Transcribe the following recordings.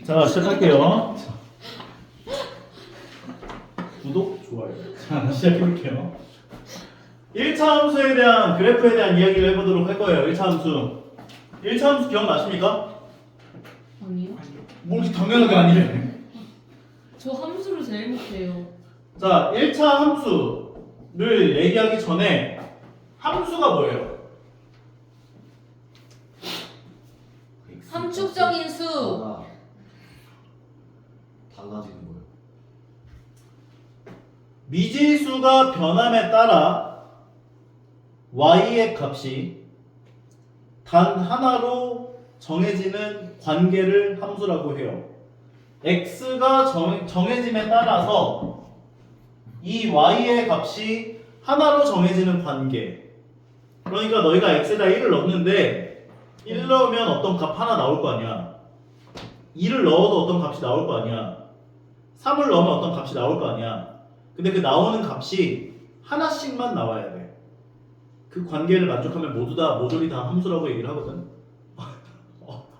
자, 시작할게요. 구독, 좋아요. 자, 시작해볼게요. 1차 함수에 대한 그래프에 대한 이야기를 해보도록 할 거예요. 1차 함수. 1차 함수 기억나십니까? 아니요. 뭐 당연하게 아니래. 저 함수를 제일 못해요. 자, 1차 함수를 얘기하기 전에 함수가 뭐예요? 함축적인 수. 달라지는 거예요. 미지수가 변함에 따라 y의 값이 단 하나로 정해지는 관계를 함수라고 해요. x가 정해짐에 따라서 이 y의 값이 하나로 정해지는 관계. 그러니까 너희가 x에다 1을 넣는데 1 넣으면 어떤 값 하나 나올 거 아니야. 2를 넣어도 어떤 값이 나올 거 아니야. 3을 넣으면 어떤 값이 나올 거 아니야. 근데 그 나오는 값이 하나씩만 나와야 돼. 그 관계를 만족하면 모두 다 모조리 다 함수라고 얘기를 하거든.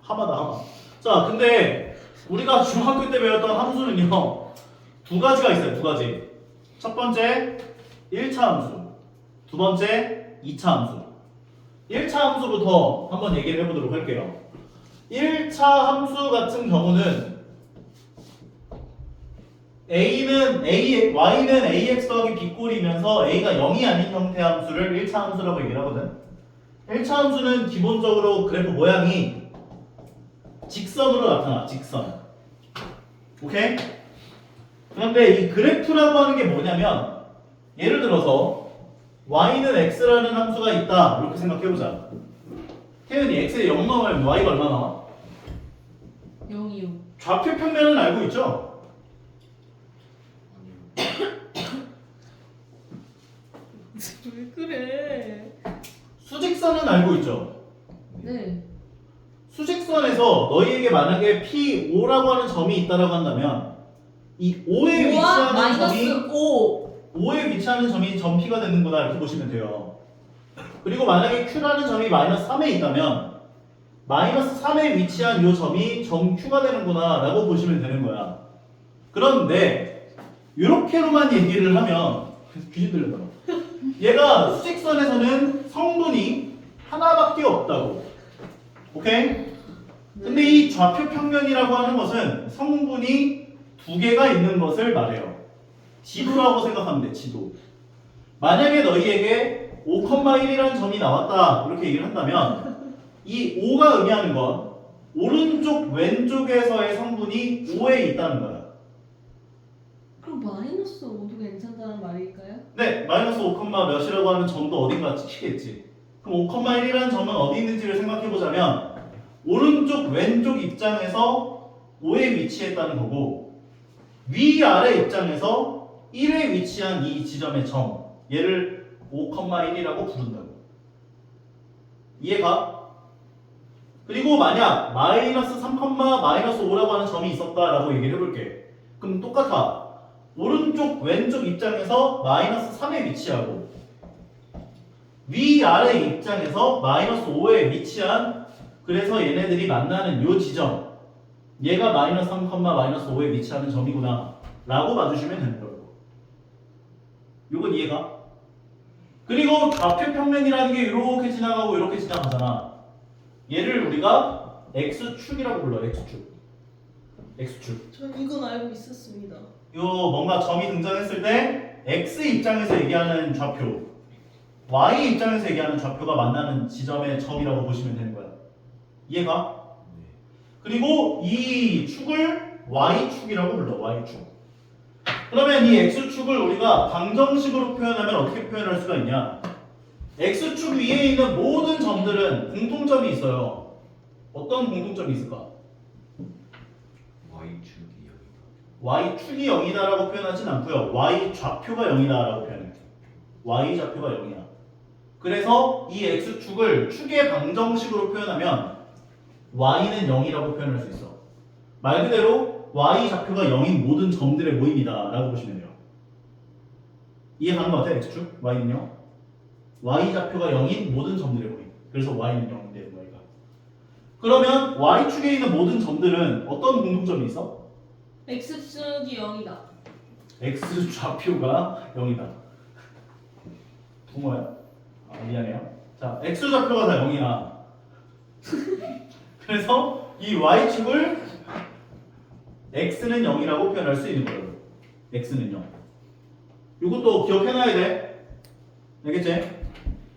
하마다 하마. 자, 근데 우리가 중학교 때 배웠던 함수는요, 두 가지가 있어요. 두 가지. 첫 번째 1차 함수, 두 번째 2차 함수. 1차 함수부터 한번 얘기를 해보도록 할게요. 1차 함수 같은 경우는 y는 ax 더하기 b꼴이면서 a가 0이 아닌 형태의 함수를 1차 함수라고 얘기를 하거든. 1차 함수는 기본적으로 그래프 모양이 직선으로 나타나. 직선. 오케이? 그런데 이 그래프라고 하는 게 뭐냐면, 예를 들어서 y는 x라는 함수가 있다 이렇게 생각해보자. 태연이 x에 0 넣으면 y가 얼마 나와? 0이요. 좌표 평면은 알고 있죠? 왜 그래? 수직선은 알고 있죠? 네. 수직선에서 너희에게 만약에 P5라고 하는 점이 있다라고 한다면 이 5에 우와, 위치하는 점이 마이너스 5. 5에 위치하는 점이 점 P가 되는구나 이렇게 보시면 돼요. 그리고 만약에 Q라는 점이 마이너스 3에 있다면 마이너스 3에 위치한 이 점이 점 Q가 되는구나 라고 보시면 되는 거야. 그런데 이렇게로만 얘기를 하면 귀신 들렸다. 얘가 수직선에서는 성분이 하나밖에 없다고. 오케이? 근데 이 좌표 평면이라고 하는 것은 성분이 두 개가 있는 것을 말해요. 지도라고 생각하면 돼. 지도. 만약에 너희에게 5,1이라는 점이 나왔다 이렇게 얘기를 한다면 이 5가 의미하는 건 오른쪽 왼쪽에서의 성분이 5에 있다는 거야. 그럼 마이너스 5도 괜찮다는 말일까요? 네, 마이너스 5, 몇이라고 하는 점도 어딘가 찍히겠지. 그럼 5,1이라는 점은 어디 있는지를 생각해보자면 오른쪽 왼쪽 입장에서 5에 위치했다는 거고 위아래 입장에서 1에 위치한 이 지점의 점, 얘를 5,1이라고 부른다고. 이해가? 그리고 만약 마이너스 3, 마이너스 5라고 하는 점이 있었다라고 얘기를 해볼게. 그럼 똑같아. 오른쪽 왼쪽 입장에서 마이너스 3에 위치하고 위아래 입장에서 마이너스 5에 위치한, 그래서 얘네들이 만나는 요 지점, 얘가 마이너스 3, 마이너스 5에 위치하는 점이구나 라고 봐주시면 되는 거예요. 요건 이해가? 그리고 좌표 평면이라는 게 이렇게 지나가고 이렇게 지나가잖아. 얘를 우리가 x축이라고 불러요. x축. 전 이건 알고 있었습니다. 요 뭔가 점이 등장했을 때 x 입장에서 얘기하는 좌표, y 입장에서 얘기하는 좌표가 만나는 지점의 점이라고 보시면 되는 거야. 이해가? 그리고 이 축을 y축이라고 불러. y축. 그러면 이 x축을 우리가 방정식으로 표현하면 어떻게 표현할 수가 있냐? x축 위에 있는 모든 점들은 공통점이 있어요. 어떤 공통점이 있을까? Y축이 여기다. y축이 0이다라고 표현하진 않고요. y좌표가 0이다라고 표현해요. y좌표가 0이야. 그래서 이 x축을 축의 방정식으로 표현하면 y는 0이라고 표현할 수 있어. 말 그대로 y좌표가 0인 모든 점들의 모임이다 라고 보시면 돼요. 이해가는 것 같아요? x축? y는요? y좌표가 0인 모든 점들의 모임. 그래서 y는 0인데 y가. 그러면 y축에 있는 모든 점들은 어떤 공통점이 있어? x축이 0이다. x 좌표가 0이다. 동호야? 아, 미안해요. 자, x 좌표가 다 0이야. 그래서 이 y축을 x는 0이라고 표현할 수 있는 거예요. x는 0. 이것도 기억해놔야 돼. 알겠지?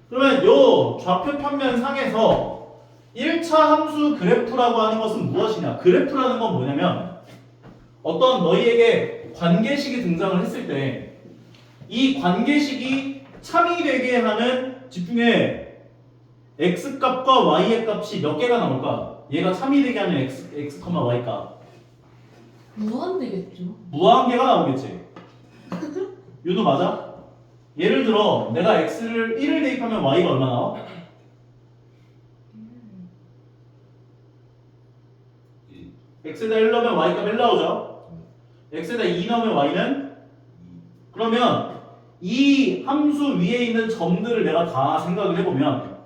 그러면 요 좌표 평면 상에서 1차 함수 그래프라고 하는 것은 무엇이냐? 그래프라는 건 뭐냐면 어떤 너희에게 관계식이 등장을 했을 때 이 관계식이 참이 되게 하는 집중해. x 값과 y의 값이 몇 개가 나올까? 얘가 참이 되게 하는 x, y 값. 무한되겠죠. 무한개가 나오겠지. 윤호 맞아? 예를 들어 내가 x를 1을 대입하면 y가 얼마 나와? x에다 1 넣으면 y값 1 나오죠? x에다 2 넣으면 y는? 그러면 이 함수 위에 있는 점들을 내가 다 생각을 해보면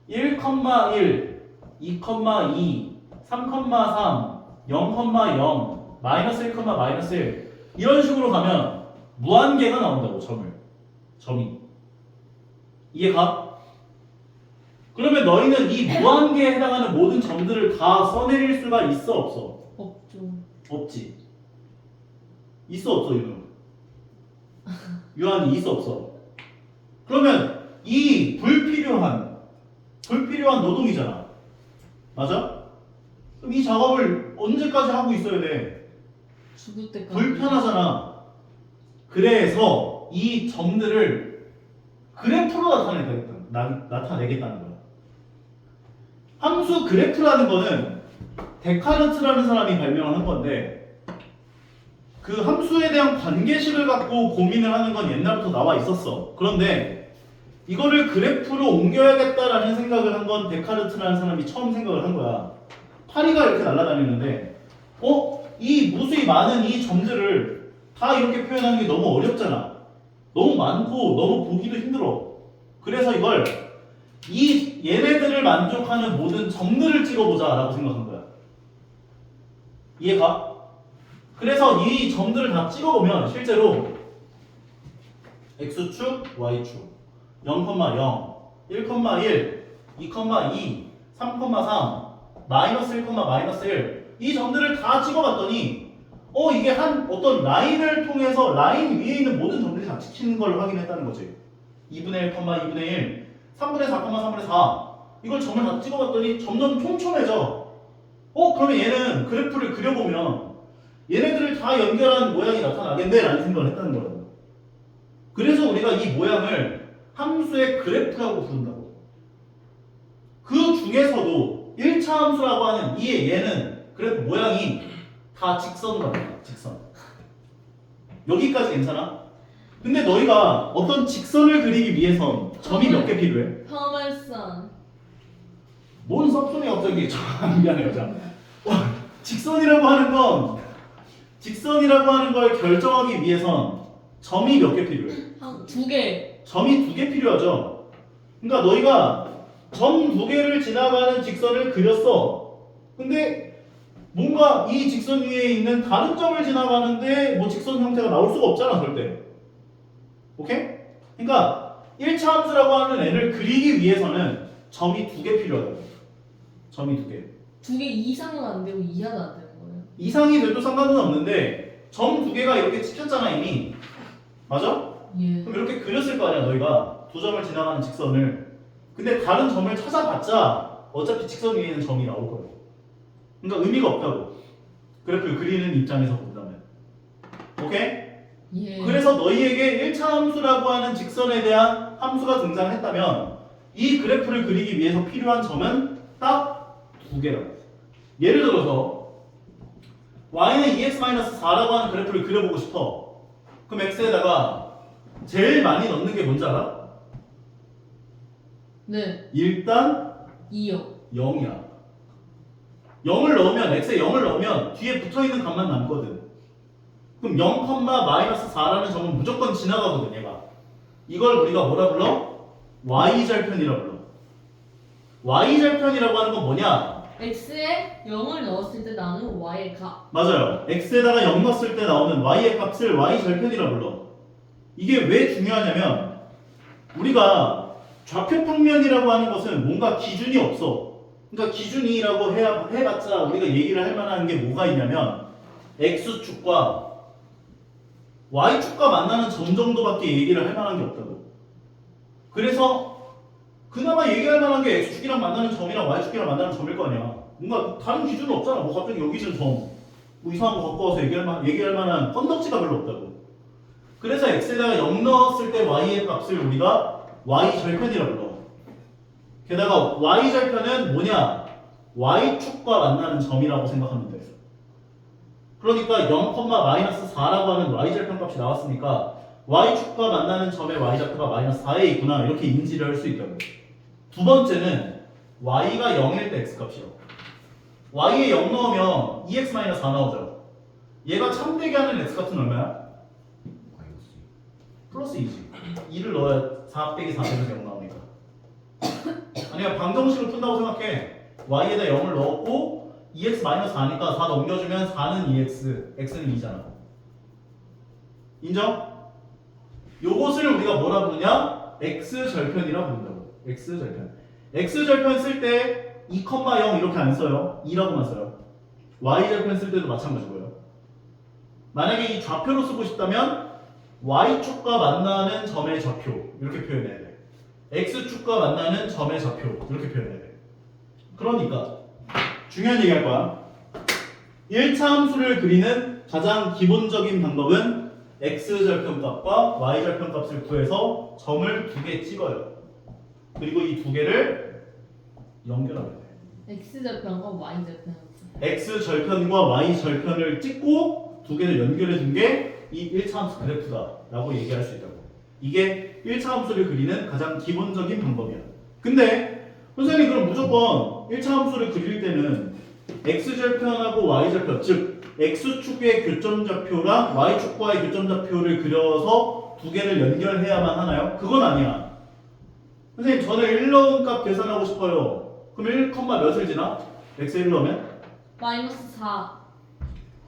1,1, 2,2, 3,3, 0,0, 마이너스 1, 마이너스 1 이런 식으로 가면 무한개가 나온다고 점이 이해가? 그러면 너희는 이 무한개에 해당하는 모든 점들을 다 써내릴 수가 있어 없어? 없죠. 없지. 있어 없어 유한이? 유한이 있어 없어? 그러면 이 불필요한 노동이잖아. 맞아? 그럼 이 작업을 언제까지 하고 있어야 돼? 죽을 때까지. 불편하잖아. 그래서 이 점들을 그래프로 나타내겠다는 거야. 함수 그래프라는 거는 데카르트라는 사람이 발명을 한 건데 그 함수에 대한 관계식을 갖고 고민을 하는 건 옛날부터 나와 있었어. 그런데 이거를 그래프로 옮겨야겠다라는 생각을 한 건 데카르트라는 사람이 처음 생각을 한 거야. 파리가 이렇게 날아다니는데 이 무수히 많은 이 점들을 다 이렇게 표현하는 게 너무 어렵잖아. 너무 많고 너무 보기도 힘들어. 그래서 이걸 얘네들을 만족하는 모든 점들을 찍어보자 라고 생각한 거야. 이해가? 그래서 이 점들을 다 찍어보면 실제로 x축, y축 0,0, 1,1, 2,2, 3,3, 마이너스 1, 마이너스 1 이 점들을 다 찍어봤더니 이게 한 어떤 라인을 통해서 라인 위에 있는 모든 점들이 다 찍히는 걸 확인했다는 거지. 2분의 1, 2분의 1, 3분의 4, 3분의 4 이걸 점을 다 찍어봤더니 점점 촘촘해져. 그러면 얘는 그래프를 그려보면 얘네들을 다 연결한 모양이 나타나겠네 라는 생각을 했다는 거예요. 그래서 우리가 이 모양을 함수의 그래프라고 부른다고. 그 중에서도 1차 함수라고 하는 얘는 그래프 모양이 다 직선으로 나와. 직선. 여기까지 괜찮아? 근데 너희가 어떤 직선을 그리기 위해선 점이 몇 개 필요해? 혐알선. 뭔 섭소리 갑자기 미안해요. 자, 직선이라고 하는 걸 결정하기 위해선 점이 몇 개 필요해? 한 2개. 점이 2개 필요하죠. 그러니까 너희가 점 2개를 지나가는 직선을 그렸어. 근데 뭔가 이 직선 위에 있는 다른 점을 지나가는데 뭐 직선 형태가 나올 수가 없잖아, 절대. 오케이? 그러니까 1차 함수라고 하는 애를 그리기 위해서는 점이 2개 필요하다고. 점이 2개. 2개 이상은 안 되고 이하도 안 되는 거예요. 이상이 돼도 상관은 없는데 점 2개가 이렇게 찍혔잖아 이미. 맞아? 예. 그럼 이렇게 그렸을 거 아니야 너희가 두 점을 지나가는 직선을. 근데 다른 점을 찾아봤자 어차피 직선 위에 있는 점이 나올 거예요. 그러니까 의미가 없다고. 그래프를 그리는 입장에서 본다면. 오케이? 예. 그래서 너희에게 1차 함수라고 하는 직선에 대한 함수가 등장했다면 이 그래프를 그리기 위해서 필요한 점은 딱 2개라고. 예를 들어서 y는 2x-4라고 하는 그래프를 그려보고 싶어. 그럼 x에다가 제일 많이 넣는 게 뭔지 알아? 네. 일단 2요. 0이야. 0을 넣으면 x에 0을 넣으면 뒤에 붙어있는 값만 남거든. 그럼 0, 마이너스 4라는 점은 무조건 지나가거든 얘가. 이걸 우리가 뭐라 불러? y절편이라 불러. y절편이라고 하는 건 뭐냐? x에 0을 넣었을 때 나는 y의 값. 맞아요. x에다가 0 넣었을 때 나오는 y의 값을 y 절편이라 불러. 이게 왜 중요하냐면 우리가 좌표 평면이라고 하는 것은 뭔가 기준이 없어. 그러니까 기준이라고 해봤자 우리가 얘기를 할 만한 게 뭐가 있냐면 x축과 y축과 만나는 점 정도밖에 얘기를 할 만한 게 없다고. 그래서 그나마 얘기할 만한 게 x축이랑 만나는 점이랑 y축이랑 만나는 점일 거 아니야. 뭔가 다른 기준은 없잖아. 뭐 갑자기 여기는 점, 뭐 이상한 거 갖고 와서 얘기할 만한 건덕지가 별로 없다고. 그래서 x에다가 0 넣었을 때 y의 값을 우리가 y 절편이라 불러. 게다가 y 절편은 뭐냐? y축과 만나는 점이라고 생각하면 돼. 그러니까 0,-4라고 하는 y 절편 값이 나왔으니까 y축과 만나는 점의 y좌표가 -4에 있구나 이렇게 인지를 할 수 있다고. 두 번째는 y가 0일 때 x값이요. y에 0 넣으면 2x-4 나오죠. 얘가 참되게 하는 x값은 얼마야? 플러스 2지. 2를 넣어야 4 빼기 4 되면서 0 나오니까. 아니야 방정식을 푼다고 생각해. y에다 0을 넣었고 2x-4니까 4 넘겨주면 4는 2x, x는 2잖아. 인정? 요것을 우리가 뭐라 부르냐? x절편이라 부른다고. x절편. x절편 쓸 때 2,0 이렇게 안 써요. 2라고만 써요. y절편 쓸 때도 마찬가지고요. 만약에 이 좌표로 쓰고 싶다면 y축과 만나는 점의 좌표 이렇게 표현해야 돼. x축과 만나는 점의 좌표 이렇게 표현해야 돼. 그러니까 중요한 얘기 할 거야. 1차 함수를 그리는 가장 기본적인 방법은 x절편값과 y절편값을 구해서 점을 2개 찍어요. 그리고 이 2개를 연결하면 돼. x절편과 y절편. x절편과 y절편을 찍고 2개를 연결해 준 게 이 1차 함수 그래프다라고 얘기할 수 있다고. 이게 1차 함수를 그리는 가장 기본적인 방법이야. 근데 선생님 그럼 무조건 1차 함수를 그릴 때는 x절편하고 y절편 즉 x축의 교점좌표랑 y축과의 교점좌표를 그려서 2개를 연결해야만 하나요? 그건 아니야. 선생님 저는 1 넣은 값 계산하고 싶어요. 그럼 1, 몇을 지나? x에 1 넣으면? -4.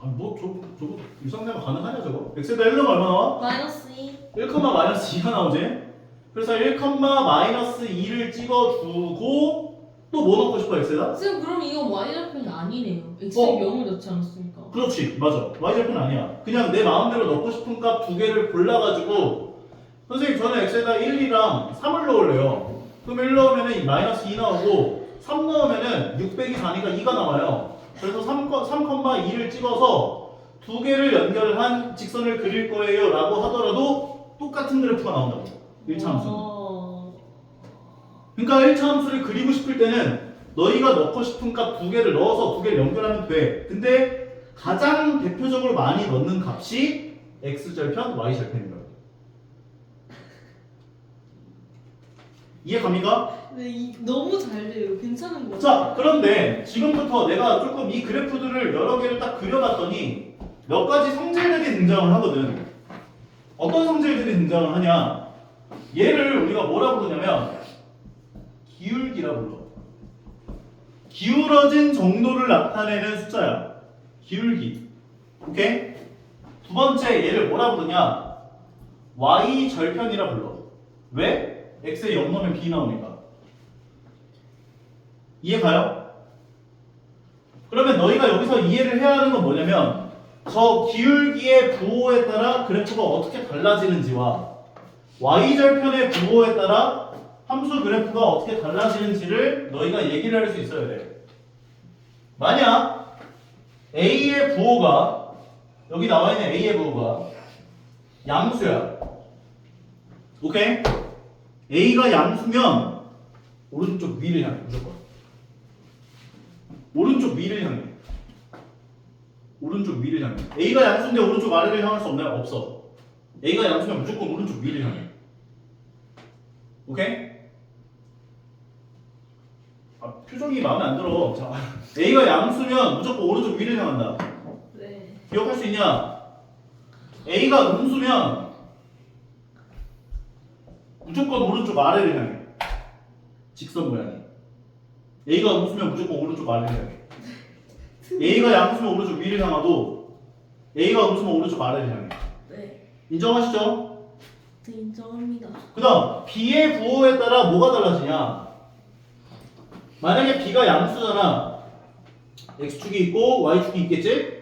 아니 뭐 저거 유상대가 가능하냐 저거? x에다 1 넣으면 얼마 나와? -2. 1,-2가 나오지? 그래서 1,-2를 찍어주고 또 뭐 넣고 싶어 x에다? 쌤 그럼 이거 y절편이 아니네요. x에 0을 넣지 않았으니까. 그렇지 맞아. y절편 아니야. 그냥 내 마음대로 넣고 싶은 값 2개를 골라가지고 선생님 저는 x에다 1이랑 3을 넣을래요. 그럼 1 넣으면 -2 나오고 3 넣으면 6 빼기 4니까 2가 나와요. 그래서 3,2를 찍어서 2개를 연결한 직선을 그릴 거예요 라고 하더라도 똑같은 그래프가 나온다고. 1차 함수는. 그러니까 1차 함수를 그리고 싶을 때는 너희가 넣고 싶은 값 2개를 넣어서 2개를 연결하면 돼. 근데 가장 대표적으로 많이 넣는 값이 x절편, y절편이라고. 이해 갑니까? 네, 너무 잘 돼요. 괜찮은 거 같아요. 자, 그런데 지금부터 내가 조금 이 그래프들을 여러 개를 딱 그려봤더니 몇 가지 성질들이 등장을 하거든. 어떤 성질들이 등장을 하냐? 얘를 우리가 뭐라 부르냐면 기울기라 불러. 기울어진 정도를 나타내는 숫자야. 기울기. 오케이? 두 번째 얘를 뭐라 부르냐? y절편이라 불러. 왜? x에 0 넣으면 b 나오니까. 이해 가요? 그러면 너희가 여기서 이해를 해야 하는 건 뭐냐면 저 기울기의 부호에 따라 그래프가 어떻게 달라지는지와 y절편의 부호에 따라 함수 그래프가 어떻게 달라지는지를 너희가 얘기를 할 수 있어야 돼. 만약 a의 부호가 여기 나와 있는 a의 부호가 양수야. 오케이? a가 양수면 오른쪽 위를 향해 무조건. 오른쪽 위를 향해. 오른쪽 위를 향해. a가 양수인데 오른쪽 아래를 향할 수 없나요? 없어. a가 양수면 무조건 오른쪽 위를 향해. 오케이? 아, 표정이 마음에 안 들어. 자, a가 양수면 무조건 오른쪽 위를 향한다. 네. 기억할 수 있냐? a가 음수면 무조건 오른쪽 아래를 향해. 직선 모양이. A가 음수면 무조건 오른쪽 아래를 향해. A가 양수면 오른쪽 위를 향하고 A가 음수면 오른쪽 아래를 향해. 네. 인정하시죠? 네, 인정합니다. 그 다음 B의 부호에 따라 뭐가 달라지냐. 만약에 B가 양수잖아. X축이 있고 Y축이 있겠지?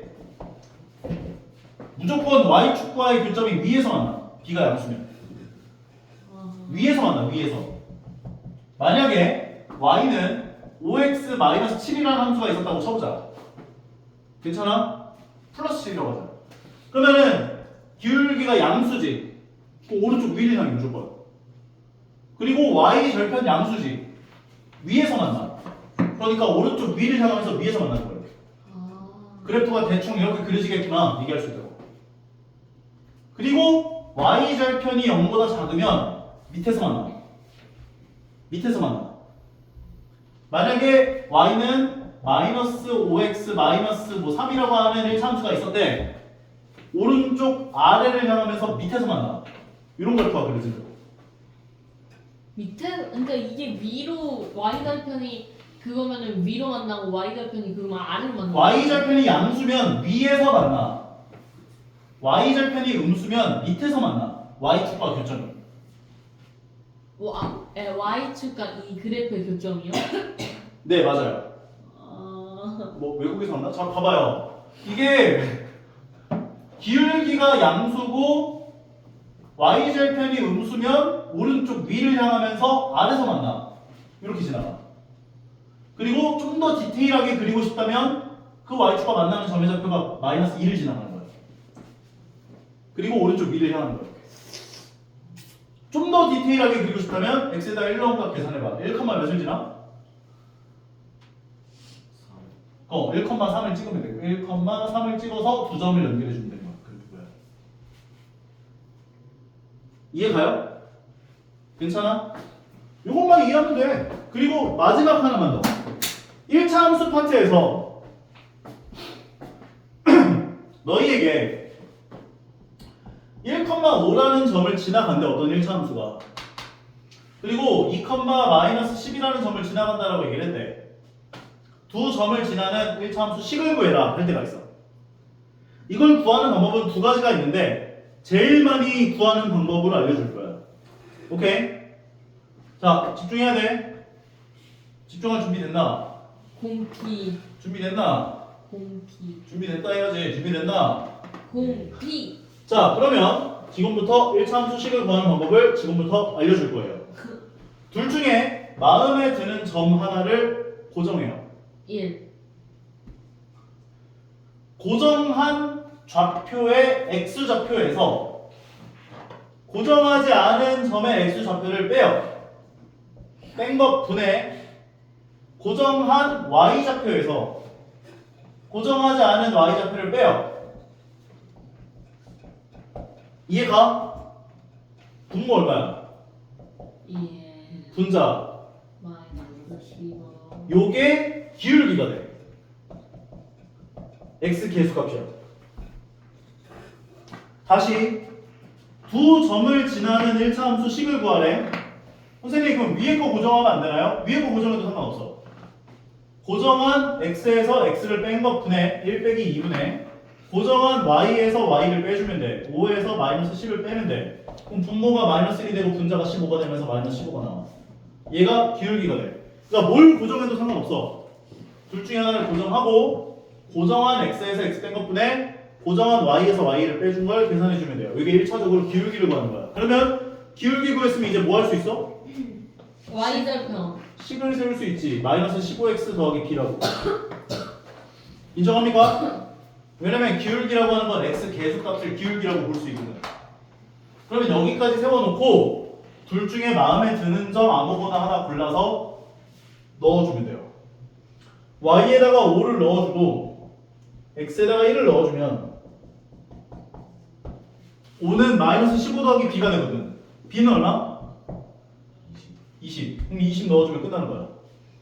무조건 Y축과의 교점이 위에서 만나. B가 양수면 위에서 만나. 위에서. 만약에 Y는 5x-7이라는 함수가 있었다고 쳐보자. 괜찮아? 플러스 7이라고 하자. 그러면은 기울기가 양수지. 그 오른쪽 위를 향해 무조건. 그리고 Y 절편 양수지. 위에서 만나. 그러니까 오른쪽 위를 향하면서 위에서 만나는 거예요. 그래프가 대충 이렇게 그려지겠구나 얘기할 수 있다고. 그리고 Y 절편이 0보다 작으면 밑에서 만나. 밑에서 만나. 만약에 Y는 마이너스 5x 마이너스 뭐 3이라고 하는 1차함수가 있었대. 오른쪽 아래를 향하면서 밑에서 만나. 이런 그래프가 그려진다고. 밑에 근데 이게 위로 y 절편이 그거면은 위로 만나고 y 절편이 그거면 아래로 만나. Y 절편이 양수면 위에서 만나. Y 절편이 음수면 밑에서 만나. Y축과 교점이. y 축과 이 그래프의 교점이요? 네 맞아요. 뭐 외국에서 왔나? 자 봐봐요. 이게 기울기가 양수고 Y 절편이 음수면 오른쪽 위를 향하면서 아래서 만나. 이렇게 지나가. 그리고 좀 더 디테일하게 그리고 싶다면 그 Y축과 만나는 점의 좌표가 마이너스 2를 지나가는 거예요. 그리고 오른쪽 위를 향하는 거예요. 좀 더 디테일하게 그리고 싶다면 x에다 1 넣은가 계산해봐. 1, 몇을 지나? 1,3을 찍으면 되고 1,3을 찍어서 두 점을 연결해주면 되는 거야. 그래프고요. 이해 가요? 괜찮아? 이것만 이해하면 돼. 그리고 마지막 하나만 더. 1차 함수 파트에서 너희에게 1,5라는 점을 지나간대. 어떤 1차 함수가. 그리고 2,-10이라는 점을 지나간다라고 얘기를 했대. 두 점을 지나는 1차 함수 식을 구해라 할 때가 있어. 이걸 구하는 방법은 두 가지가 있는데 제일 많이 구하는 방법으로 알려줄 거야. 오케이? 자, 집중해야 돼. 집중할 준비 됐나? 공피 준비됐나? 공피 준비됐다 해야지. 준비됐나? 공피. 자, 그러면 지금부터 1차 함수 식을 구하는 방법을 지금부터 알려줄 거예요. 둘 중에 마음에 드는 점 하나를 고정해요. 1 고정한 좌표의 x좌표에서 고정하지 않은 점의 x좌표를 빼요. 뺀 것 분해 고정한 y좌표에서 고정하지 않은 y좌표를 빼요. 이해가? 분모 얼마야? 예 분자. 마이너스 15. 요게 기울기가 돼. x 계수값이야. 다시 두 점을 지나는 1차 함수 식을 구하래. 선생님 그럼 위에 거 고정하면 안 되나요? 위에 거 고정해도 상관없어. 고정한 x에서 x를 뺀 것 분의 1 빼기 2분의 고정한 y에서 y를 빼주면 돼. 5에서 마이너스 10을 빼면 돼. 그럼 분모가 마이너스 1이 되고 분자가 15가 되면서 마이너스 15가 나와. 얘가 기울기가 돼. 그러니까 뭘 고정해도 상관없어. 둘 중에 하나를 고정하고 고정한 x에서 x 뺀 것분에 고정한 y에서 y를 빼준 걸 계산해주면 돼요. 이게 1차적으로 기울기를 구하는 거야. 그러면 기울기 구했으면 이제 뭐 할 수 있어? y 절편 식을 세울 수 있지. 마이너스 15x 더하기 b라고. 인정합니까? 왜냐면 기울기라고 하는 건 x 계수값을 기울기라고 볼 수 있거든. 그러면 여기까지 세워놓고 둘 중에 마음에 드는 점 아무거나 하나 골라서 넣어주면 돼요. y에다가 5를 넣어주고 x에다가 1을 넣어주면 5는 마이너스 15 더하기 b가 되거든. b는 얼마? 20. 그럼 20 넣어주면 끝나는 거야.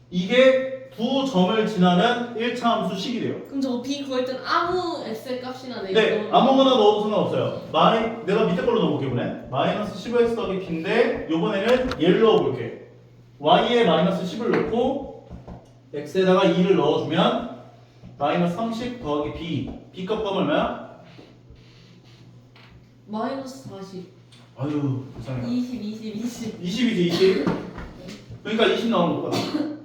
이게 두 점을 지나는 1차 함수 식이 돼요. 그럼 저거 b 구할 땐 아무 x의 값이나 내고 네, 아무거나 넣어도 상관없어요. 내가 밑에 걸로 넣어볼게 이번에. 마이너스 15x 더하기 b인데 요번에는 얘를 넣어볼게. y에 마이너스 10을 넣고 x에다가 2를 넣어주면 마이너스 30 더하기 b. b 값 얼마야? 마이너스 40. 아유 이상해. 20, 20, 20. 20이지 20. 그러니까 20 나오는 거야.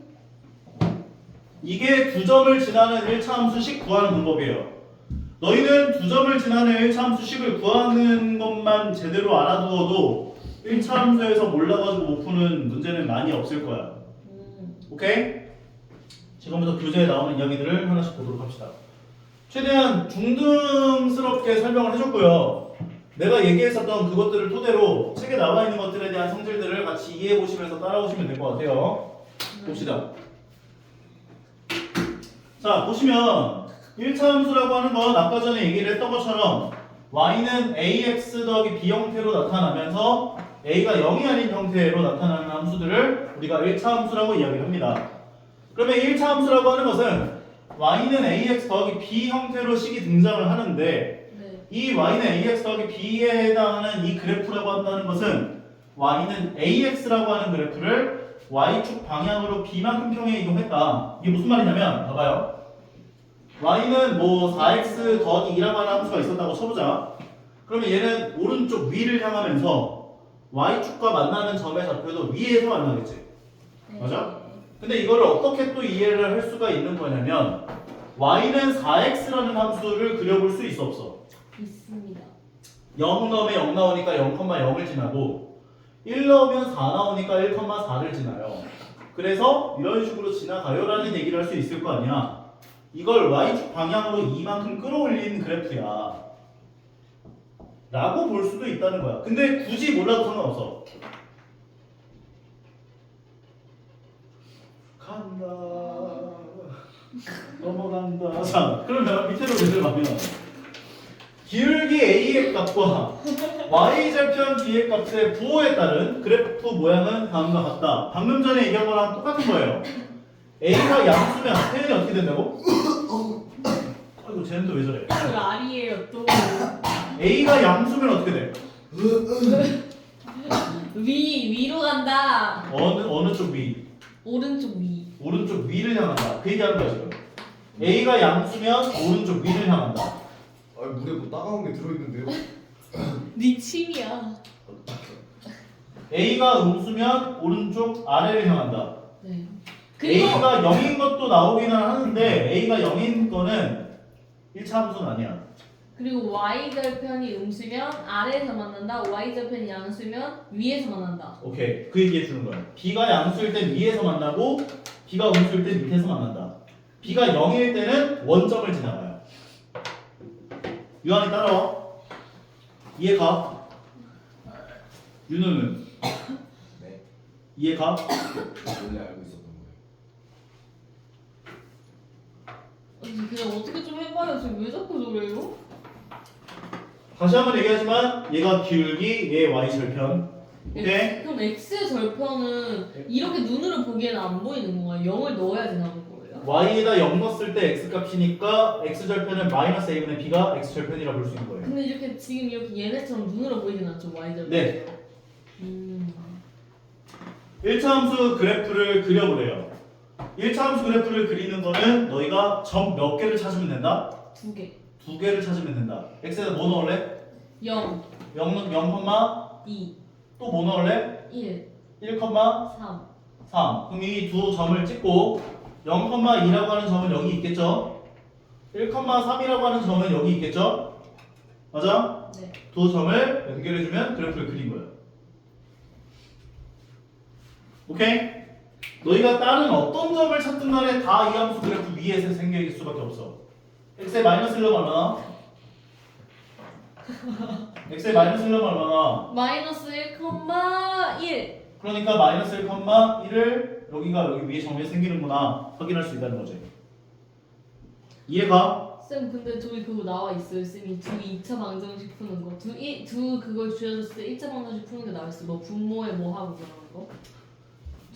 이게 두 점을 지나는 1차 함수식 구하는 방법이에요. 너희는 두 점을 지나는 1차 함수식을 구하는 것만 제대로 알아두어도 1차 함수에서 몰라가지고 못 푸는 문제는 많이 없을 거야. 오케이? 지금부터 교재에 나오는 이야기들을 하나씩 보도록 합시다. 최대한 중등스럽게 설명을 해줬고요. 내가 얘기했었던 그것들을 토대로 책에 나와 있는 것들에 대한 성질들을 같이 이해해 보시면서 따라오시면 될 것 같아요. 봅시다. 자, 보시면 1차 함수라고 하는 건 아까 전에 얘기를 했던 것처럼 y는 ax 더하기 b 형태로 나타나면서 a가 0이 아닌 형태로 나타나는 함수들을 우리가 1차 함수라고 이야기를 합니다. 그러면 1차 함수라고 하는 것은 y는 ax 더하기 b 형태로 식이 등장을 하는데 네. 이 y는 ax 더하기 b에 해당하는 이 그래프라고 한다는 것은 y는 ax라고 하는 그래프를 y축 방향으로 b만큼 평에 이동했다. 이게 무슨 말이냐면 봐봐요. y는 뭐 4x 더하기 2라고 하는 함수가 있었다고 쳐보자. 그러면 얘는 오른쪽 위를 향하면서 y축과 만나는 점의 좌표도 위에서 만나겠지. 맞아? 근데 이거를 어떻게 또 이해를 할 수가 있는 거냐면 y는 4x라는 함수를 그려볼 수 있어 없어? 있습니다. 0 넣으면 0 나오니까 0,0을 지나고 1 넣으면 4 나오니까 1,4를 지나요. 그래서 이런 식으로 지나가요 라는 얘기를 할 수 있을 거 아니야. 이걸 y축 방향으로 이만큼 끌어올린 그래프야 라고 볼 수도 있다는 거야. 근데 굳이 몰라도 상관없어. 간다 넘어간다. 자, 그러면 밑으로 내려가면 기울기 a의 값과 y절편 b의 값의 부호에 따른 그래프 모양은 다음과 같다. 방금 전에 얘기한 거랑 똑같은 거예요. a가 양수면 태연이 어떻게 된다고? 아이고 쟤는 또 왜 저래? 그 R이에요 또. a가 양수면 어떻게 돼? 위로 간다. 어느 쪽 위? 오른쪽 위. 오른쪽 위를 향한다. 그 얘기하는 거야 지금. a가 양수면 오른쪽 위를 향한다. 아 물에 뭐 따가운 게 들어있는데요? 네 침이야. a가 음수면 오른쪽 아래를 향한다. 네. 그리고 a가 0인 것도 나오기는 하는데 a가 0인 거는 1차 함수는 아니야. 그리고 y절편이 음수면 아래에서 만난다. y절편이 양수면 위에서 만난다. 오케이. 그 얘기해 주는 거야. b가 양수일 땐 위에서 만나고 b가 음수일 땐 밑에서 만난다. b가 0일 때는 원점을 지나가요. 유한이 따라와. 이해가? 윤우는? 네. 이해가? 원래 알고 있었던 거예요. 그냥 어떻게 좀 해봐요. 지금 왜 자꾸 저래요? 다시 한번 얘기하지만 얘가 기울기, 얘 y절편. 오케이? 그럼 x의 절편은 이렇게 눈으로 보기에는 안 보이는 건가요? 0을 넣어야지 나오는 거예요? y에다 0 넣었을 때 x값이니까 x절편은 마이너스 a분의 b가 x절편이라 볼 수 있는 거예요. 근데 이렇게 지금 이렇게 얘네처럼 눈으로 보이진 않죠? y절편. 네. 1차 함수 그래프를 그려보래요. 1차 함수 그래프를 그리는 거는 너희가 점 몇 개를 찾으면 된다? 2개. 2개를 찾으면 된다. x에다 뭐 넣을래? 0, 0, 2, 또 뭐 넣을래? 1, 1,3. 3. 그럼 이 두 점을 찍고 0,2라고 하는 점은 여기 있겠죠? 1,3이라고 하는 점은 여기 있겠죠? 맞아? 네. 두 점을 연결해주면 그래프를 그린 거예요. 오케이? 너희가 다른 어떤 점을 찾든 간에 다 이 함수 그래프 위에서 생길 수밖에 없어. x의 마이너스 1은 얼마나? x의 마이너스 1은 얼마나? 마이너스 1,1. 그러니까 마이너스 1,1을 여기가 여기 위에 점이 생기는구나 확인할 수 있다는 거지. 이해가? 쌤 근데 저기 그거 나와 있어요. 쌤이 두 2차 방정식 푸는 거. 두 그걸 주어줬을 때 1차 방정식 푸는 게 나와 있어. 뭐 분모에 뭐 하고 그러는 거.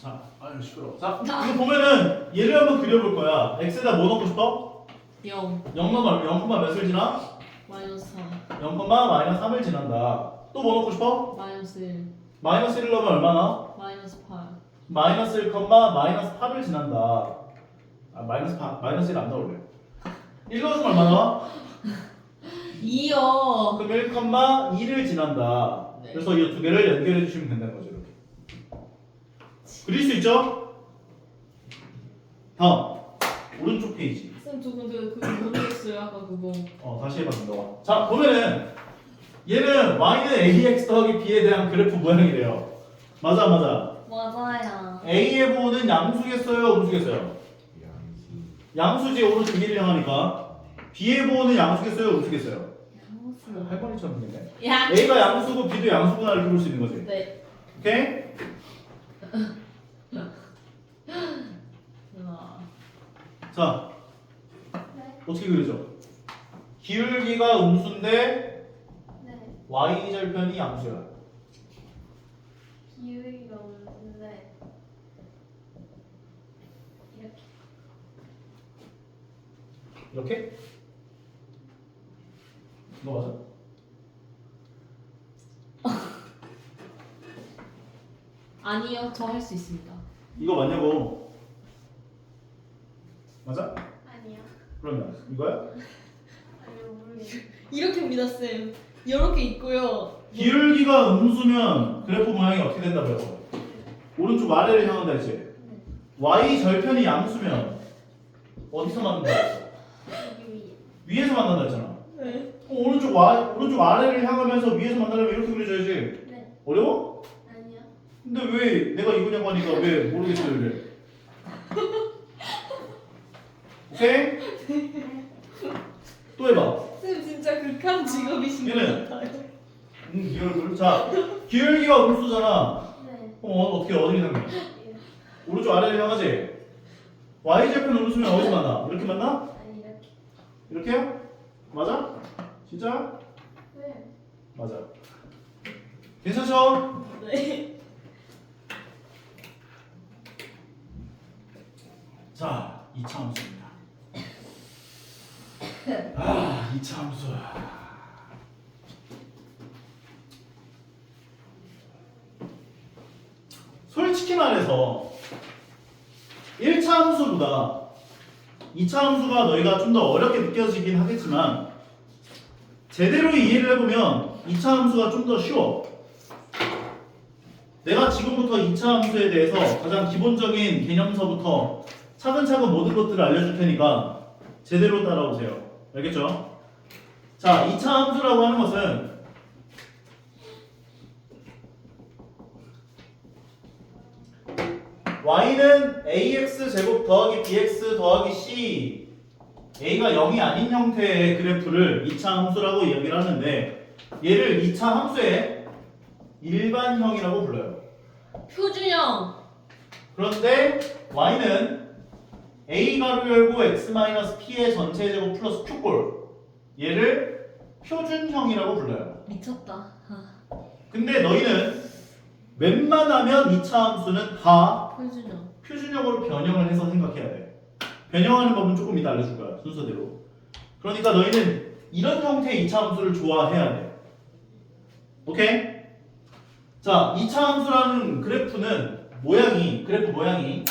자, 아유 시끄러워. 자, 이거 보면은 얘를 한번 그려볼 거야. x에다 뭐 넣고 싶어? 0, 0 넣으면 0, 몇을 지나? 마이너스 3, 0, 마이너스 3을 지난다. 또 뭐 넣고 싶어? 마이너스 1, 마이너스 1을 넣으면 얼마나? 마이너스 8. 마이너스 1, 마이너스 8을 지난다. 마이너스 1 안 나올래. 1 넣어주면 얼마 나와? 2요. 그럼 1,2를 지난다. 네. 그래서 이 두 개를 연결해 주시면 된다는 거죠. 이렇게. 그릴 수 있죠? 다음 오른쪽 페이지. 쌤, 저 근데 그거 모르겠어요. 아까 그거. 다시 해봐 준다. 자 보면은 얘는 y는 ax 더하기 b에 대한 그래프 모양이래요. 맞아. 맞아요. a의 부호는 양수겠어요, 음수겠어요? 양수지. 오른쪽 1을 향하니까. b의 부호는 양수겠어요, 음수겠어요? 양수. 할 뻔히처럼 생겼네. 양. a가 양수고 b도 양수구나 이렇게 볼 수 있는 거지. 네. 오케이? 우와. 자 네. 어떻게 그려져? 기울기가 음수인데 네. y 절편이 양수야. 기울기가 없는데 이렇게. 이렇게? 이거 맞아? 아니요, 저 할 수 있습니다. 이거 맞냐고? 맞아? 아니야. 그러면 이거야? 아니요, 모르겠어요. 이렇게입니다, 쌤. 이렇게 있고요. 기울기가 음수면 그래프 모양이 어떻게 된다고요? 오른쪽 아래를 향한다 했지? 네. y 절편이 양수면 어디서 만난다 했어? 여기 위에. 위에서 만난다 했잖아. 네. 오른쪽 아래를 향하면서 위에서 만나려면 이렇게 그려줘야지. 네. 어려워? 아니야. 근데 왜 내가 이거냐고 하니까 왜 모르겠어요 이래. 오케이? 또 해봐. 쌤 진짜 극한 직업이신 것 얘는? 같아요. 이걸 자 기울기가 음수잖아. 네. 그럼 어떻게 어디를 향해? 이렇게. 오른쪽 아래를 향하지. y 절편 음수면 어디서 만나? 이렇게 만나? 아니 이렇게. 이렇게요? 맞아? 진짜? 네. 맞아. 괜찮죠? 네. 자, 2차 함수입니다. 2차 함수. 솔직히 말해서 1차 함수보다 2차 함수가 너희가 좀 더 어렵게 느껴지긴 하겠지만 제대로 이해를 해보면 2차 함수가 좀 더 쉬워. 내가 지금부터 2차 함수에 대해서 가장 기본적인 개념서부터 차근차근 모든 것들을 알려줄 테니까 제대로 따라오세요. 알겠죠? 자, 2차 함수라고 하는 것은 y는 ax 제곱 더하기 bx 더하기 c a가 0이 아닌 형태의 그래프를 2차 함수라고 이야기를 하는데 얘를 2차 함수의 일반형이라고 불러요. 표준형. 그런데 y는 a 가로 열고 x 마이너스 p의 전체 제곱 플러스 q꼴 얘를 표준형이라고 불러요. 미쳤다. 근데 너희는 웬만하면 2차 함수는 다 표준형. 표준형으로 변형을 해서 생각해야 돼. 변형하는 법은 조금 이따 알려줄 거야, 순서대로. 그러니까 너희는 이런 형태의 2차 함수를 좋아해야 돼. 오케이? 자, 2차 함수라는 그래프는 그래프 모양이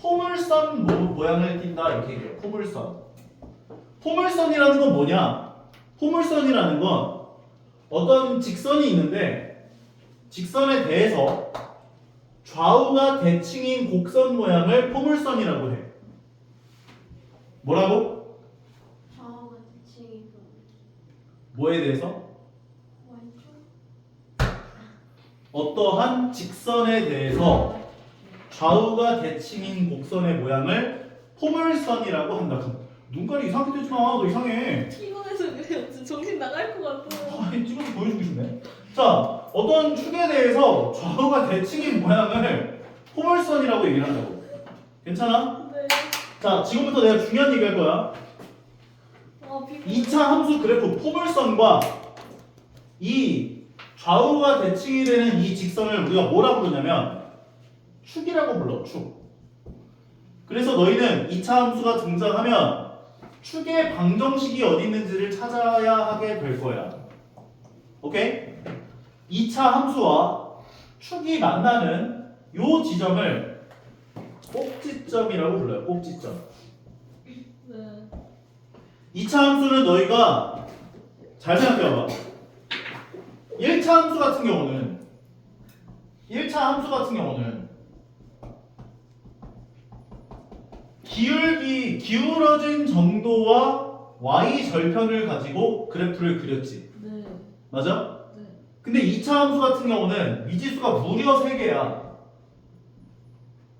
포물선 모양을 띈다 이렇게 얘기해요. 포물선이라는 건 뭐냐? 포물선이라는 건 어떤 직선이 있는데 직선에 대해서 좌우가 대칭인 곡선 모양을 포물선이라고 해. 뭐라고? 좌우가 대칭이고 뭐에 대해서? 왼쪽. 어떠한 직선에 대해서 좌우가 대칭인 곡선의 모양을 포물선이라고 한다. 눈깔이 이상하게 뜨지 마. 너 이상해. 피곤해서 그래요. 진짜 정신 나갈 것 같아요. 아, 찍어서 보여주고 싶네. 자, 어떤 축에 대해서 좌우가 대칭인 모양을 포물선이라고 얘기를 한다고. 괜찮아? 네. 자, 지금부터 내가 중요한 얘기 할 거야. 2차 함수 그래프 포물선과 이 좌우가 대칭이 되는 이 직선을 우리가 뭐라고 부르냐면 축이라고 불러. 축. 그래서 너희는 2차 함수가 등장하면 축의 방정식이 어디 있는지를 찾아야 하게 될 거야. 오케이? 2차 함수와 축이 만나는 요 지점을 꼭지점이라고 불러요. 꼭지점. 네. 2차 함수는 너희가 잘 생각해봐. 1차 함수 같은 경우는 1차 함수 같은 경우는 기울어진 정도와 y 절편을 가지고 그래프를 그렸지. 네. 맞아? 네. 근데 2차 함수 같은 경우는 미지수가 무려 3개야.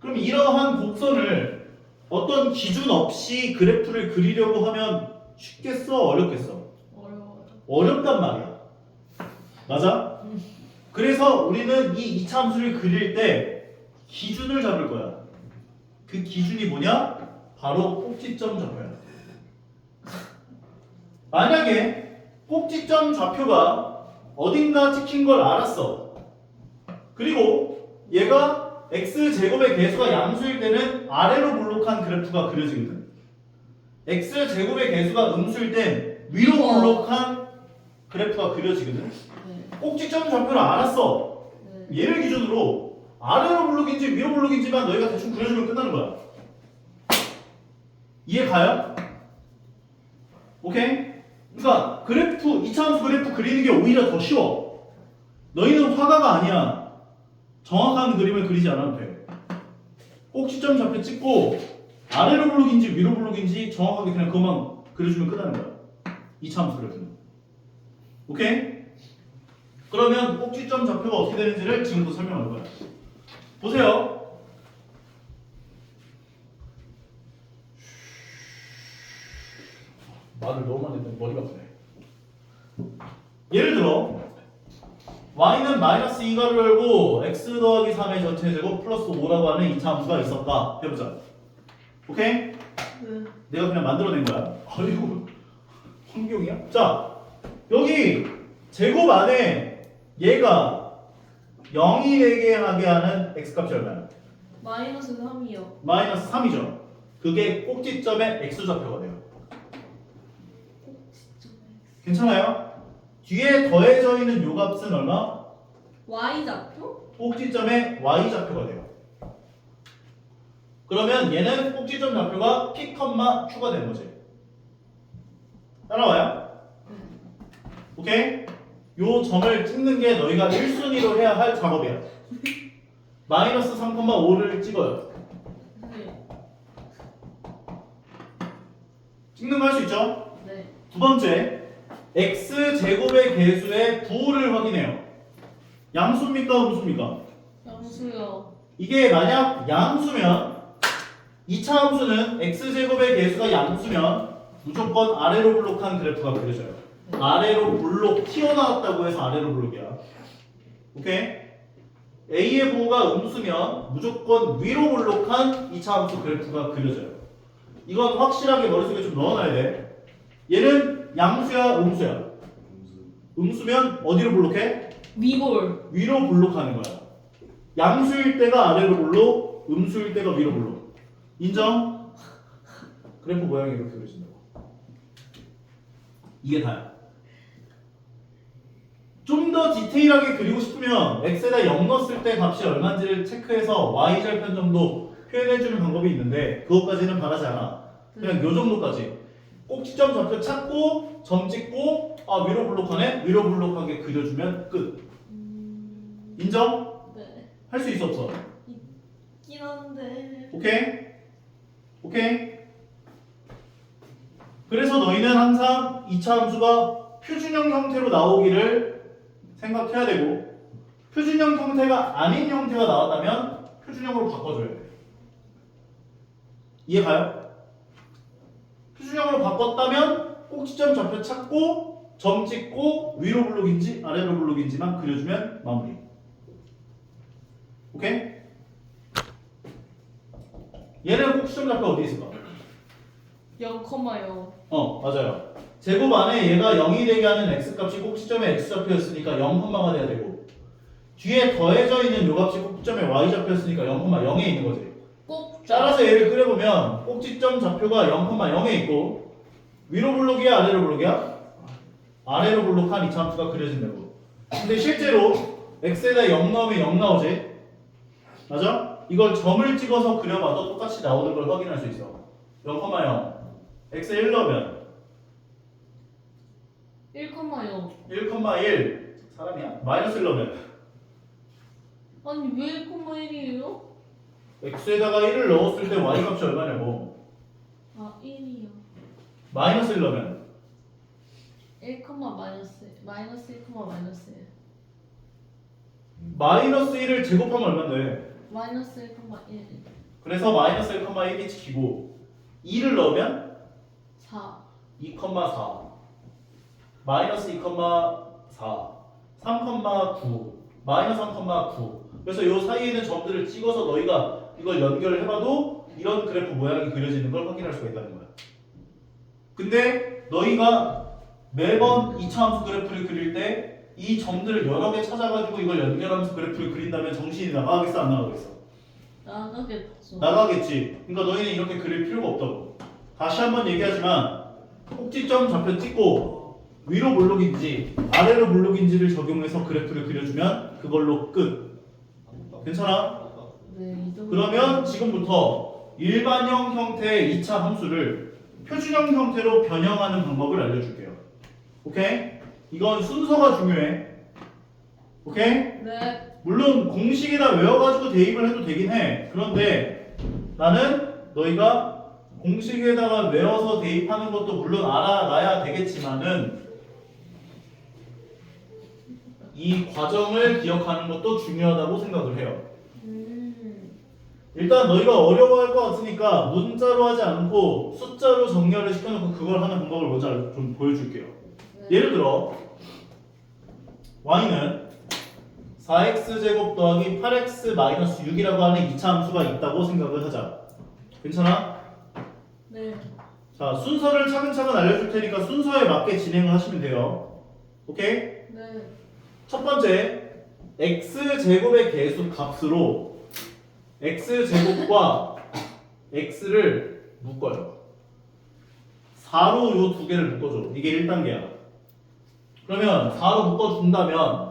그럼 이러한 곡선을 어떤 기준 없이 그래프를 그리려고 하면 쉽겠어? 어렵겠어? 어려워요. 어렵단 말이야. 맞아? 그래서 우리는 이 2차 함수를 그릴 때 기준을 잡을 거야. 그 기준이 뭐냐? 바로 꼭지점 좌표야. 만약에 꼭지점 좌표가 어딘가 찍힌 걸 알았어. 그리고 얘가 x제곱의 개수가 양수일 때는 아래로 볼록한 그래프가 그려지거든. x제곱의 개수가 음수일 땐 위로 볼록한 그래프가 그려지거든. 네. 꼭지점 좌표를 알았어. 네. 얘를 기준으로 아래로 볼록인지 위로 볼록인지만 너희가 대충 그려주면 끝나는 거야. 이해 가요? 오케이? 그러니까 그래프 2차 함수 그래프 그리는 게 오히려 더 쉬워. 너희는 화가가 아니야. 정확한 그림을 그리지 않아도 돼. 꼭지점 좌표 찍고 아래로 블록인지 위로 블록인지 정확하게 그냥 그것만 그려주면 끝나는 거야. 2차 함수 그래프는. 오케이? 그러면 꼭지점 좌표가 어떻게 되는지를 지금부터 설명할 거야. 보세요. 말을 너무 많이 했더니 머리가 아프네. 예를 들어 y는 마이너스 2가로 열고 x 더하기 3의 전체 제곱 플러스 5라고 하는 2차 함수가 있었다. 해보자. 오케이? 네. 내가 그냥 만들어낸 거야. 아이고 환경이야? 자 여기 제곱 안에 얘가 0이 되게 하게 하는 x값이 얼마야? 마이너스 3이요. 마이너스 3이죠. 그게 꼭지점의 x좌표가 돼요. 괜찮아요? 뒤에 더해져 있는 요 값은 얼마? y 좌표? 꼭지점의 y좌표가 돼요. 그러면 얘는 꼭지점 좌표가 p, q가 되는 거지. 따라와요? 오케이? 요 점을 찍는 게 너희가 1순위로 해야 할 작업이야. 마이너스 3,5를 찍어요. 네. 찍는 거 할 수 있죠? 네. 두 번째, x제곱의 개수의 부호를 확인해요. 양수입니까? 음수입니까? 양수요. 이게 만약 양수면 2차 함수는 x제곱의 개수가 양수면 무조건 아래로 볼록한 그래프가 그려져요. 아래로 볼록 튀어나왔다고 해서 아래로 볼록이야. 오케이? a의 부호가 음수면 무조건 위로 볼록한 2차 함수 그래프가 그려져요. 이건 확실하게 머릿속에 좀 넣어놔야 돼. 얘는 양수야 음수야? 음수면 어디로 볼록해? 위볼. 위로 볼록하는 거야. 양수일 때가 아래로 볼록, 음수일 때가 위로 볼록. 인정? 그래프 모양이 이렇게 그려진다고. 이게 다야. 좀 더 디테일하게 그리고 싶으면 x에다 0 넣었을 때 값이 얼마인지를 체크해서 y절편 정도 표현해주는 방법이 있는데 그것까지는 바라지 않아. 그냥 요 정도까지. 꼭지점 좌표 찾고 점 찍고 아 위로 볼록하네? 위로 볼록하게 그려주면 끝. 인정? 네. 할 수 있어 없어? 있긴 한데. 오케이? 오케이? 그래서 너희는 항상 2차 함수가 표준형 형태로 나오기를 생각해야 되고 표준형 형태가 아닌 형태가 나왔다면 표준형으로 바꿔줘야 돼. 이해 가요? 표준형으로 바꿨다면 꼭지점 좌표 찾고 점 찍고 위로 블록인지 아래로 블록인지만 그려주면 마무리. 오케이? 얘는 꼭지점 좌표 어디 있을까? 0,0. 맞아요. 제곱 안에 얘가 0이 되게 하는 x값이 꼭지점의 x좌표였으니까 0,가 돼야 되고 뒤에 더해져 있는 요 값이 꼭지점의 y좌표였으니까 0,0에 있는 거지. 꼭. 따라서 얘를 그려보면 꼭지점 좌표가 0,0에 있고 위로 블록이야 아래로 블록이야? 아래로 블록한 2차 함수가 그려진다고. 근데 실제로 x에다 0 넣으면 0 나오지? 맞아? 이걸 점을 찍어서 그려봐도 똑같이 나오는 걸 확인할 수 있어. 0,0 x 1 넣으면 1,0 1,1 사람이야? 마이너스 1 넣으면 아니 왜 1,1이에요? x에다가 1을 넣었을 때 y 값이 얼마냐고. 아 1이요. 마이너스 1 넣으면 1, 마이너스 1, 마이너스 1, 마이너스 1. 마이너스 1을 제곱하면 얼마인데? 마이너스 1, 1. 그래서 마이너스 1,1이 지키고 2를 넣으면 4. 2,4 마이너스 2,4 3,9 마이너스 3,9 그래서 이 사이에 있는 점들을 찍어서 너희가 이걸 연결을 해봐도 이런 그래프 모양이 그려지는 걸 확인할 수가 있다는 거야. 근데 너희가 매번 2차 함수 그래프를 그릴 때 이 점들을 여러 개 찾아가지고 이걸 연결하면서 그래프를 그린다면 정신이 나가겠어 안 나가겠어? 나가겠죠. 나가겠지. 그러니까 너희는 이렇게 그릴 필요가 없다고. 다시 한번 얘기하지만 꼭지점 좌표 찍고 위로 블록인지 아래로 블록인지를 적용해서 그래프를 그려주면 그걸로 끝. 괜찮아? 네, 이 정도. 그러면 지금부터 일반형 형태의 2차 함수를 표준형 형태로 변형하는 방법을 알려줄게요. 오케이? 이건 순서가 중요해. 오케이? 네. 물론 공식에다 외워가지고 대입을 해도 되긴 해. 그런데 나는 너희가 공식에다가 외워서 대입하는 것도 물론 알아놔야 되겠지만은 이 과정을 기억하는 것도 중요하다고 생각을 해요. 일단 너희가 어려워할 것 같으니까 문자로 하지 않고 숫자로 정렬을 시켜놓고 그걸 하는 방법을 먼저 좀 보여줄게요. 예를 들어 y는 4x제곱 더하기 8x 마이너스 6이라고 하는 2차 함수가 있다고 생각을 하자. 괜찮아? 네. 자, 순서를 차근차근 알려줄 테니까 순서에 맞게 진행을 하시면 돼요. 오케이? 네. 첫 번째, x제곱의 계수 값으로 x제곱과 x를 묶어요. 4로 요 두 개를 묶어줘. 이게 1단계야. 그러면 4로 묶어준다면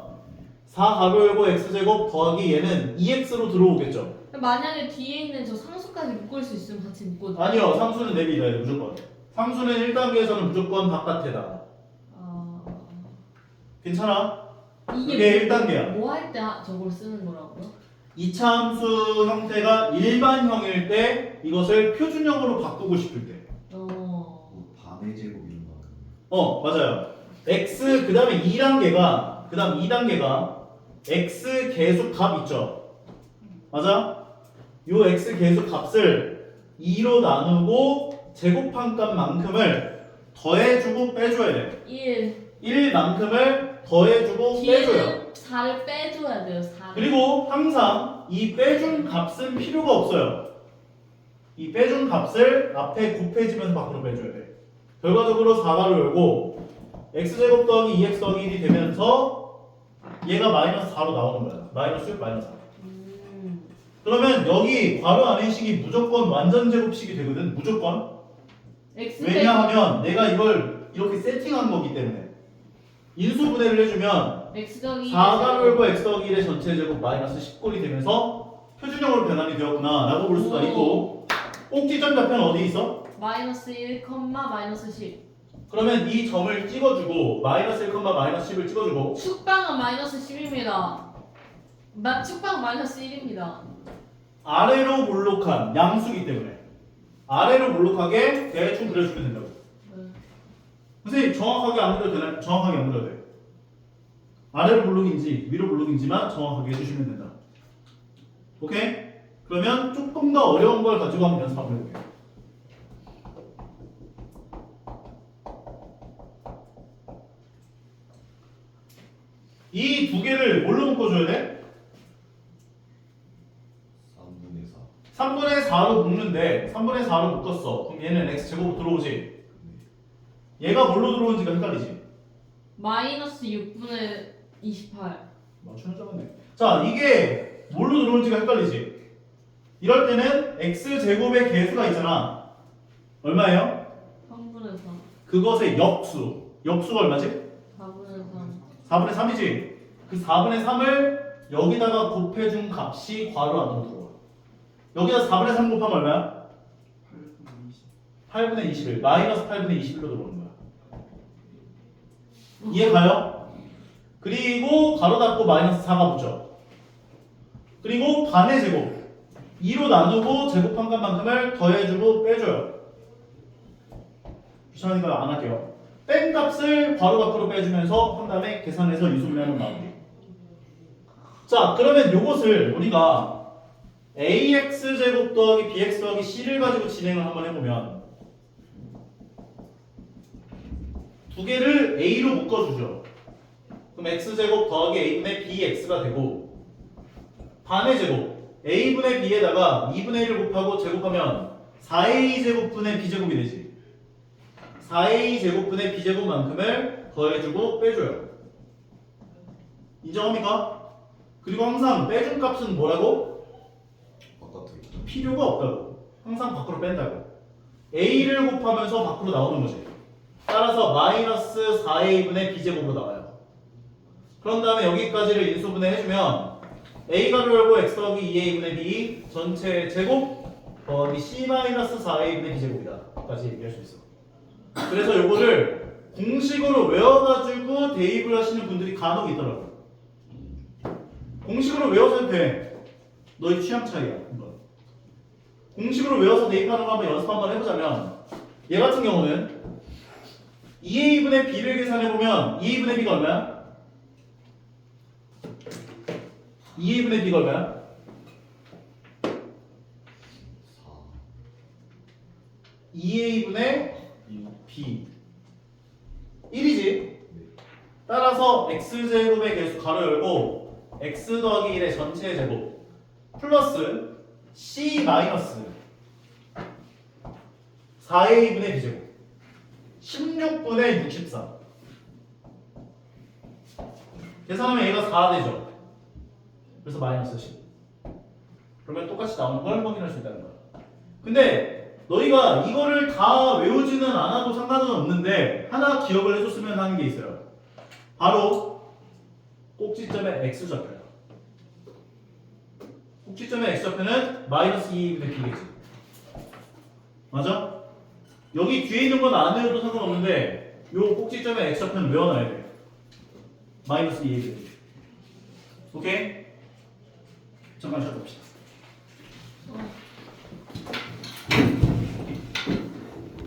4 가로 열고 x제곱 더하기 얘는 2x로 들어오겠죠. 만약에 뒤에 있는 저 상수까지 묶을 수 있으면 같이 묶어줘. 아니요, 상수는 내비둬야 돼 무조건. 상수는 1단계에서는 무조건 바깥에다. 아... 괜찮아? 이게 그게 1단계야. 뭐 할 때 저걸 쓰는 거라고요? 2차 함수 형태가 일반형일 때 이것을 표준형으로 바꾸고 싶을 때. 뭐 반의 제곱 이런 거. 맞아요. x 그 다음에 2단계가 x 계수 값 있죠. 맞아? 요 x 계수 값을 2로 나누고 제곱한 값만큼을 더해주고 빼줘야 돼. 1. 1만큼을 더해주고 빼줘요. 뒤에는 4를 빼줘야 돼요. 4를. 그리고 항상 이 빼준 값은 필요가 없어요. 이 빼준 값을 앞에 곱해지면서 밖으로 빼줘야 돼. 결과적으로 4가로 열고 x제곱 더하기 2x 더하기 1이 되면서 얘가 마이너스 4로 나오는 거야. 마이너스 6, 마이너스 4. 그러면 여기 괄호 안의 식이 무조건 완전 제곱식이 되거든. 무조건. X 왜냐하면 내가 이걸 이렇게 세팅한 거기 때문에. 인수분해를 해주면 X 더하기 4가로 열고 x 더하기 1의 전체 제곱 마이너스 10꼴이 되면서 표준형으로 변환이 되었구나 라고 볼 수가 있고 꼭지점 좌표는 어디 있어? 마이너스 1, 마이너스 10. 그러면 이 점을 찍어주고 마이너스 1, 마이너스 10을 찍어주고 축방은 마이너스 10입니다. 축방 마이너스 1입니다. 아래로 몰록한 양수기 때문에 아래로 몰록하게 대충 그려주면 된다고. 네. 선생님 정확하게 안 그려도 되나요? 정확하게 안 그려도 돼. 아래로 블록인지 위로 블록인지만 정확하게 해주시면 된다. 오케이? 그러면 조금 더 어려운 걸 가지고 한번 연습 한번 해볼게요. 이 두 개를 뭘로 묶어줘야 돼? 3분의 4. 3분의 4로 묶는데 3분의 4로 묶었어. 그럼 얘는 x제곱 들어오지? 얘가 뭘로 들어오는지가 헷갈리지? 마이너스 6분의 28. 맞추는 적었네. 자, 이게 뭘로 들어오는지가 헷갈리지? 이럴 때는 x제곱의 계수가 있잖아. 얼마예요? 3분의 3. 그것의 역수. 역수가 얼마지? 4분의 3. 4분의 3이지? 그 4분의 3을 여기다가 곱해준 값이 괄호 안으로 들어와. 여기다 4분의 3 곱하면 얼마야? 8분의 21 마이너스 8분의 21로 들어오는 거야. 이해 가요? 그리고 가로 닫고 마이너스 4가 붙죠. 그리고 반의 제곱 2로 나누고 제곱한 값만큼을 더해주고 빼줘요. 귀찮으니까 안 할게요. 뺀 값을 바로 밖으로 빼주면서 한 다음에 계산해서 유수분해하는 마무리. 자, 그러면 요것을 우리가 ax제곱 더하기 bx 더하기 c를 가지고 진행을 한번 해보면 두 개를 a로 묶어주죠. 그럼 x제곱 더하기 a분의 bx가 되고 반의 제곱 a분의 b에다가 2분의 1을 곱하고 제곱하면 4a제곱분의 b제곱이 되지. 4a제곱분의 b제곱만큼을 더해주고 빼줘요. 인정합니까? 그리고 항상 빼준 값은 뭐라고? 바깥에 필요가 없다고. 항상 밖으로 뺀다고. a를 곱하면서 밖으로 나오는 거지. 따라서 마이너스 4a분의 b제곱으로 나와요. 그런 다음에 여기까지를 인수분해 해주면 a가로 열고 x 더하기 2a분의 b 전체 제곱 더하기 c 마이너스 4a분의 b제곱이다 까지 얘기할 수 있어. 그래서 요거를 공식으로 외워가지고 대입을 하시는 분들이 간혹 있더라고. 공식으로 외워서는 돼. 너희 취향 차이야. 이건. 공식으로 외워서 대입하는 거 한번 연습 한번 해보자면 얘 같은 경우는 2a분의 b를 계산해보면 2a분의 b가 얼마야? 2a분의 b가 얼마야? 2a분의 b 1이지. 따라서 x제곱의 개수 가로 열고 x 더하기 1의 전체 제곱 플러스 c 마이너스 4a분의 b제곱 16분의 64 계산하면 얘가 4 되죠. 그래서 마이너스 10 그러면 똑같이 나오는 걸 확인할 수 있다는 거야. 근데 너희가 이거를 다 외우지는 않아도 상관은 없는데 하나 기억을 해줬으면 하는 게 있어요. 바로 꼭지점의 x좌표야. 꼭지점의 x좌표는 마이너스 2분의 b겠지. 맞아? 여기 뒤에 있는 건 안 외워도 상관없는데 요 꼭지점의 x좌표는 외워놔야 돼. 마이너스 2분의 b. 오케이? 잠깐 쉬어봅시다.